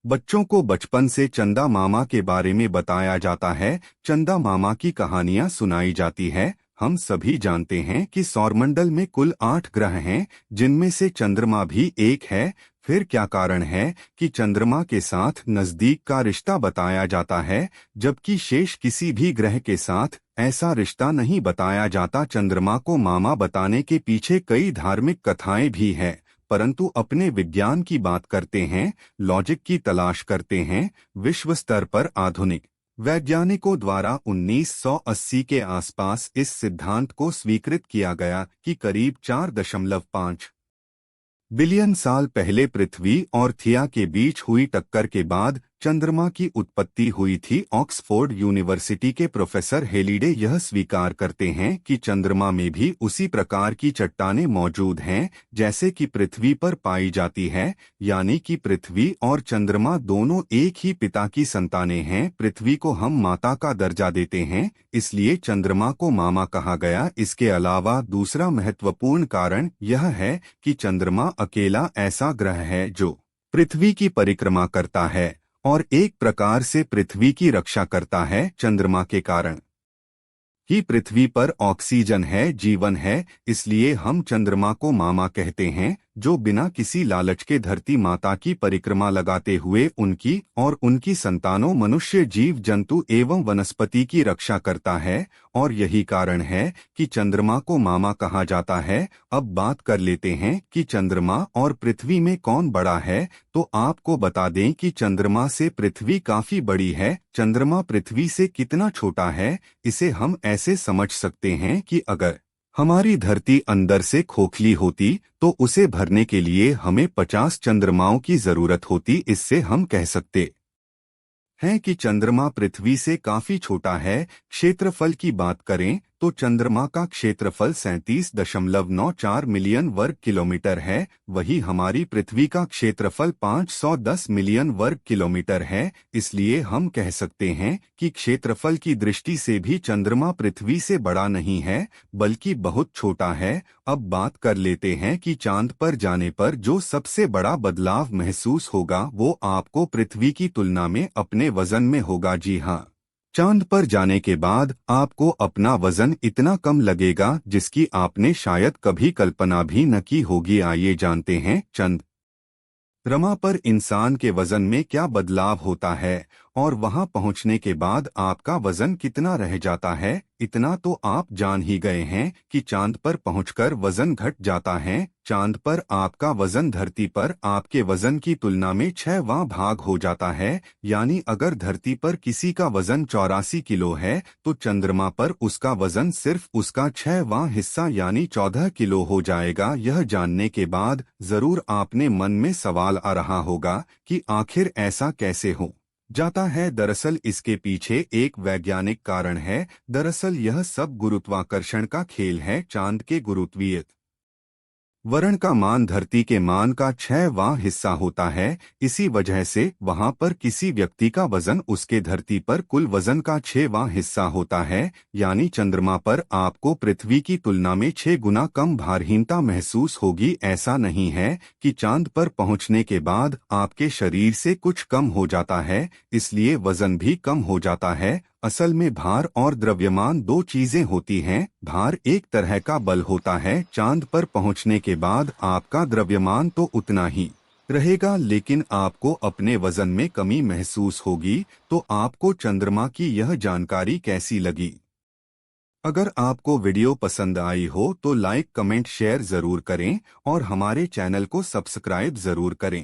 बच्चों को बचपन से चंदा मामा के बारे में बताया जाता है। चंदा मामा की कहानियां सुनाई जाती है। हम सभी जानते हैं कि सौरमंडल में कुल 8 ग्रह हैं, जिनमें से चंद्रमा भी एक है। फिर क्या कारण है कि चंद्रमा के साथ नजदीक का रिश्ता बताया जाता है, जबकि शेष किसी भी ग्रह के साथ ऐसा रिश्ता नहीं बताया जाता। चंद्रमा को मामा बताने के पीछे कई धार्मिक कथाएं भी हैं, परंतु अपने विज्ञान की बात करते हैं, लॉजिक की तलाश करते हैं। विश्व स्तर पर आधुनिक वैज्ञानिकों द्वारा 1980 के आसपास इस सिद्धांत को स्वीकृत किया गया कि करीब 4.5 बिलियन साल पहले पृथ्वी और थिया के बीच हुई टक्कर के बाद चंद्रमा की उत्पत्ति हुई थी। ऑक्सफोर्ड यूनिवर्सिटी के प्रोफेसर हेलिडे यह स्वीकार करते हैं कि चंद्रमा में भी उसी प्रकार की चट्टानें मौजूद हैं जैसे कि पृथ्वी पर पाई जाती है, यानी कि पृथ्वी और चंद्रमा दोनों एक ही पिता की संतानें हैं। पृथ्वी को हम माता का दर्जा देते हैं, इसलिए चंद्रमा को मामा कहा गया। इसके अलावा दूसरा महत्वपूर्ण कारण यह है कि चंद्रमा अकेला ऐसा ग्रह है जो पृथ्वी की परिक्रमा करता है और एक प्रकार से पृथ्वी की रक्षा करता है। चंद्रमा के कारण ही पृथ्वी पर ऑक्सीजन है, जीवन है, इसलिए हम चंद्रमा को मामा कहते हैं, जो बिना किसी लालच के धरती माता की परिक्रमा लगाते हुए उनकी और उनकी संतानों मनुष्य, जीव जंतु एवं वनस्पति की रक्षा करता है। और यही कारण है कि चंद्रमा को मामा कहा जाता है। अब बात कर लेते हैं कि चंद्रमा और पृथ्वी में कौन बड़ा है। तो आपको बता दें कि चंद्रमा से पृथ्वी काफी बड़ी है। चंद्रमा पृथ्वी से कितना छोटा है, इसे हम ऐसे समझ सकते हैं कि अगर हमारी धरती अंदर से खोखली होती तो उसे भरने के लिए हमें 50 चंद्रमाओं की जरूरत होती। इससे हम कह सकते हैं कि चंद्रमा पृथ्वी से काफी छोटा है। क्षेत्रफल की बात करें तो चंद्रमा का क्षेत्रफल 37.94 मिलियन वर्ग किलोमीटर है, वही हमारी पृथ्वी का क्षेत्रफल 510 मिलियन वर्ग किलोमीटर है। इसलिए हम कह सकते हैं कि क्षेत्रफल की दृष्टि से भी चंद्रमा पृथ्वी से बड़ा नहीं है, बल्कि बहुत छोटा है। अब बात कर लेते हैं कि चांद पर जाने पर जो सबसे बड़ा बदलाव महसूस होगा वो आपको पृथ्वी की तुलना में अपने वजन में होगा। जी हाँ, चांद पर जाने के बाद आपको अपना वजन इतना कम लगेगा जिसकी आपने शायद कभी कल्पना भी न की होगी। आइए जानते हैं चंद्रमा पर इंसान के वजन में क्या बदलाव होता है और वहां पहुंचने के बाद आपका वजन कितना रह जाता है। इतना तो आप जान ही गए हैं कि चांद पर पहुंचकर वजन घट जाता है। चांद पर आपका वजन धरती पर आपके वजन की तुलना में 6वां भाग हो जाता है। यानी अगर धरती पर किसी का वजन 84 किलो है तो चंद्रमा पर उसका वजन सिर्फ उसका 6वां हिस्सा यानी 14 किलो हो जाएगा। यह जानने के बाद जरूर आपने मन में सवाल आ रहा होगा कि आखिर ऐसा कैसे हो जाता है। दरअसल इसके पीछे एक वैज्ञानिक कारण है। दरअसल यह सब गुरुत्वाकर्षण का खेल है। चांद के गुरुत्वीय वर्ण का मान धरती के मान का 6वां हिस्सा होता है। इसी वजह से वहां पर किसी व्यक्ति का वजन उसके धरती पर कुल वजन का 6वां हिस्सा होता है। यानी चंद्रमा पर आपको पृथ्वी की तुलना में 6 गुना कम भारहीनता महसूस होगी। ऐसा नहीं है कि चांद पर पहुंचने के बाद आपके शरीर से कुछ कम हो जाता है, इसलिए वजन भी कम हो जाता है। असल में भार और द्रव्यमान दो चीजें होती हैं। भार एक तरह का बल होता है। चांद पर पहुंचने के बाद आपका द्रव्यमान तो उतना ही रहेगा, लेकिन आपको अपने वजन में कमी महसूस होगी। तो आपको चंद्रमा की यह जानकारी कैसी लगी? अगर आपको वीडियो पसंद आई हो तो लाइक, कमेंट, शेयर जरूर करें और हमारे चैनल को सब्सक्राइब जरूर करें।